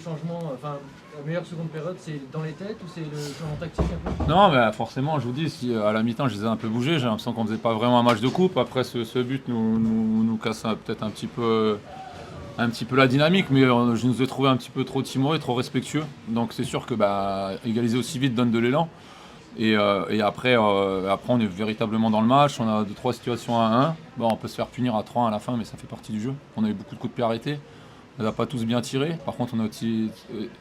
changement, enfin la meilleure seconde période, c'est dans les têtes ou c'est le changement tactique un peu? Non, mais forcément, je vous dis, si à la mi-temps, je les ai un peu bougés, j'ai l'impression qu'on faisait pas vraiment un match de coupe. Après, ce but nous casse peut-être un petit peu la dynamique, mais je nous ai trouvé un petit peu trop timorés, trop respectueux. Donc c'est sûr que égaliser aussi vite donne de l'élan. Et après, on est véritablement dans le match. On a 2-3 situations à 1. Bon, on peut se faire punir à 3 à la fin, mais ça fait partie du jeu. On a eu beaucoup de coups de pied arrêtés. On n'a pas tous bien tiré. Par contre, on a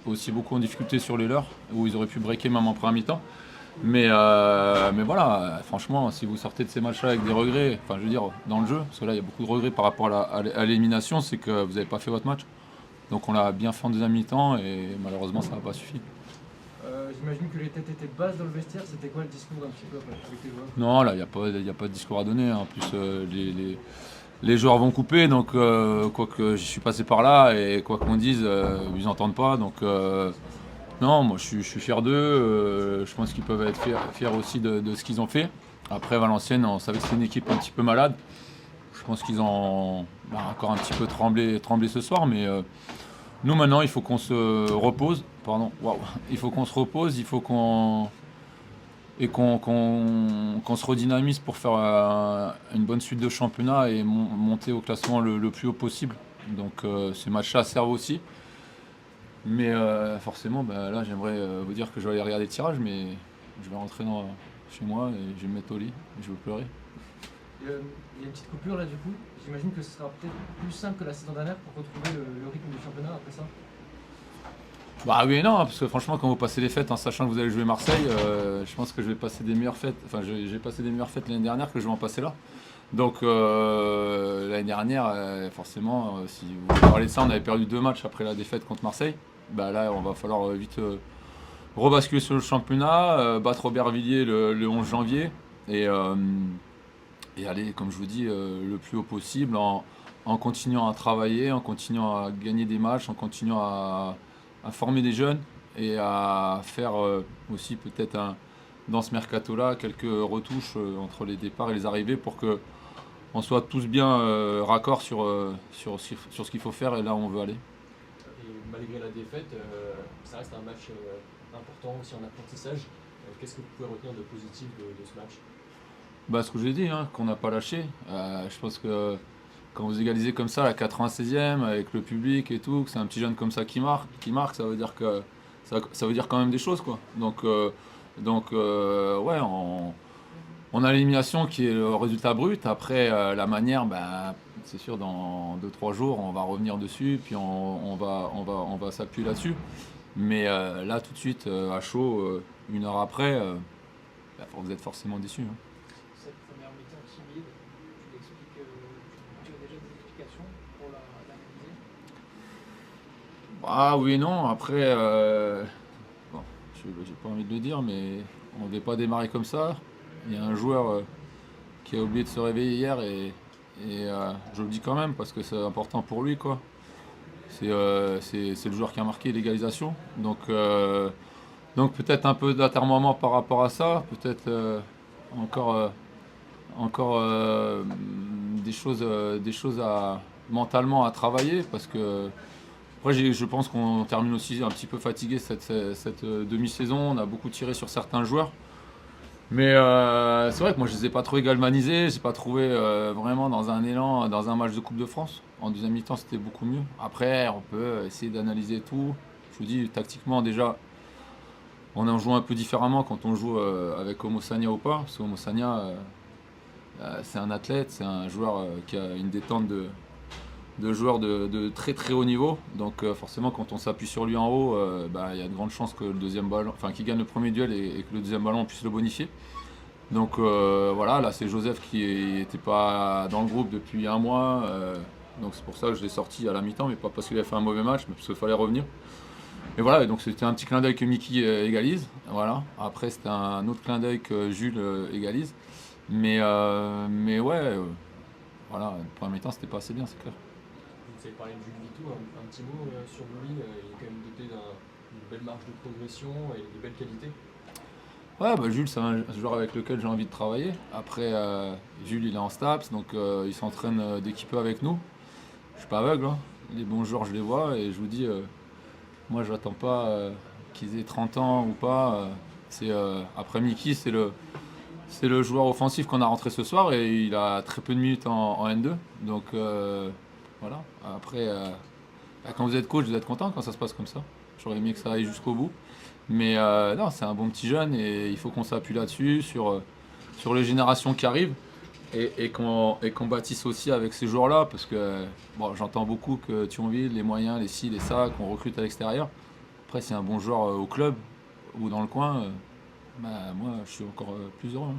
aussi beaucoup en difficulté sur les leurs, où ils auraient pu breaker même en première mi-temps. Mais voilà, franchement, si vous sortez de ces matchs-là avec des regrets, enfin je veux dire, dans le jeu, parce que là il y a beaucoup de regrets par rapport à l'élimination, c'est que vous n'avez pas fait votre match. Donc on l'a bien fait en deuxième mi-temps et malheureusement ça n'a pas suffi. J'imagine que les têtes étaient basses dans le vestiaire, c'était quoi le discours un petit peu avec les joueurs? Non, là il y a pas de discours à donner, hein. En plus, les joueurs vont couper, donc quoi que j'y suis passé par là et quoi qu'on dise, ils n'entendent pas. Donc non, moi je suis fier d'eux. Je pense qu'ils peuvent être fiers aussi de ce qu'ils ont fait. Après Valenciennes, on savait que c'était une équipe un petit peu malade. Je pense qu'ils ont encore un petit peu tremblé ce soir, mais nous maintenant il faut qu'on se repose. Pardon, waouh. Il faut qu'on se repose, il faut qu'on se redynamise pour faire une bonne suite de championnat et monter au classement le plus haut possible. Donc ces matchs-là servent aussi. Mais forcément, là, j'aimerais vous dire que je vais aller regarder le tirage, mais je vais rentrer chez moi et je vais me mettre au lit et je vais pleurer. Il y a une petite coupure là du coup. J'imagine que ce sera peut-être plus simple que la saison dernière pour retrouver le rythme du championnat après ça. Bah oui et non, hein, parce que franchement, quand vous passez les fêtes en sachant que vous allez jouer Marseille, je pense que je vais passer des meilleures fêtes. Enfin, j'ai passé des meilleures fêtes l'année dernière que je vais en passer là. Donc l'année dernière, forcément, si vous parlez de ça, on avait perdu 2 matchs après la défaite contre Marseille. Bah là, on va falloir vite rebasculer sur le championnat, battre Aubervilliers le 11 janvier et, euh, et aller, comme je vous dis, le plus haut possible en continuant à travailler, en continuant à gagner des matchs, en continuant à former des jeunes et à faire aussi peut-être dans ce mercato-là quelques retouches entre les départs et les arrivées pour que on soit tous bien raccord sur ce qu'il faut faire et là où on veut aller. Et malgré la défaite, ça reste un match important aussi en apprentissage. Qu'est-ce que vous pouvez retenir de positif de ce match? Ce que j'ai dit, hein, qu'on n'a pas lâché. Je pense que quand vous égalisez comme ça, à la 96e, avec le public et tout, que c'est un petit jeune comme ça qui marque, ça veut dire que ça veut dire quand même des choses, quoi. Donc, ouais, on a l'élimination qui est le résultat brut. Après, la manière, c'est sûr, dans 2-3 jours, on va revenir dessus, puis on va s'appuyer là-dessus. Mais là, tout de suite, à chaud, 1 heure après, vous êtes forcément déçu, hein. Cette première mi-temps timide, tu l'expliques, tu as déjà des explications pour l'analyser? Ah oui et non, après, bon, j'ai pas envie de le dire, mais on ne devait pas démarrer comme ça. Il y a un joueur qui a oublié de se réveiller hier et je le dis quand même parce que c'est important pour lui, quoi. C'est le joueur qui a marqué l'égalisation. Donc peut-être un peu d'atermoiement par rapport à ça, peut-être encore des choses mentalement à travailler parce que après, je pense qu'on termine aussi un petit peu fatigué cette demi-saison. On a beaucoup tiré sur certains joueurs. Mais c'est vrai que moi je les ai pas trop galvanisés, j'ai pas trouvé vraiment dans un élan, dans un match de Coupe de France. En deuxième mi-temps c'était beaucoup mieux. Après on peut essayer d'analyser tout. Je vous dis tactiquement déjà on en joue un peu différemment quand on joue avec Homo Sagna ou pas. Parce que Homo Sagna c'est un athlète, c'est un joueur qui a une détente de joueurs de très très haut niveau. Donc forcément quand on s'appuie sur lui en haut, il y a de grandes chances que le deuxième ballon, enfin qu'il gagne le premier duel et que le deuxième ballon on puisse le bonifier. Donc voilà, là c'est Joseph qui n'était pas dans le groupe depuis un mois. Donc c'est pour ça que je l'ai sorti à la mi-temps, mais pas parce qu'il avait fait un mauvais match, mais parce qu'il fallait revenir. Et voilà, et donc c'était un petit clin d'œil que Mickey égalise. Voilà. Après c'était un autre clin d'œil que Jules égalise. Mais ouais, voilà, le premier mi-temps c'était pas assez bien, c'est clair. Vous avez parlé de Jules Vitou, un petit mot sur lui. Il est quand même doté d'une belle marge de progression et de belles qualités. Ouais, Jules, c'est un joueur avec lequel j'ai envie de travailler. Après, Jules, il est en STAPS, donc il s'entraîne dès qu'il peut avec nous. Je suis pas aveugle, hein. Les bons joueurs, je les vois et je vous dis, Moi, je n'attends pas qu'ils aient 30 ans ou pas. Après Mickey, c'est le joueur offensif qu'on a rentré ce soir et il a très peu de minutes en N2. Donc voilà. Après, quand vous êtes coach, vous êtes content quand ça se passe comme ça. J'aurais aimé que ça aille jusqu'au bout. Mais non, c'est un bon petit jeune et il faut qu'on s'appuie là-dessus, sur les générations qui arrivent et qu'on bâtisse aussi avec ces joueurs-là. Parce que bon, j'entends beaucoup que Thionville, les moyens, les ci, les ça, qu'on recrute à l'extérieur. Après, s'il y a un bon joueur au club ou dans le coin, moi, je suis encore plus heureux. Hein.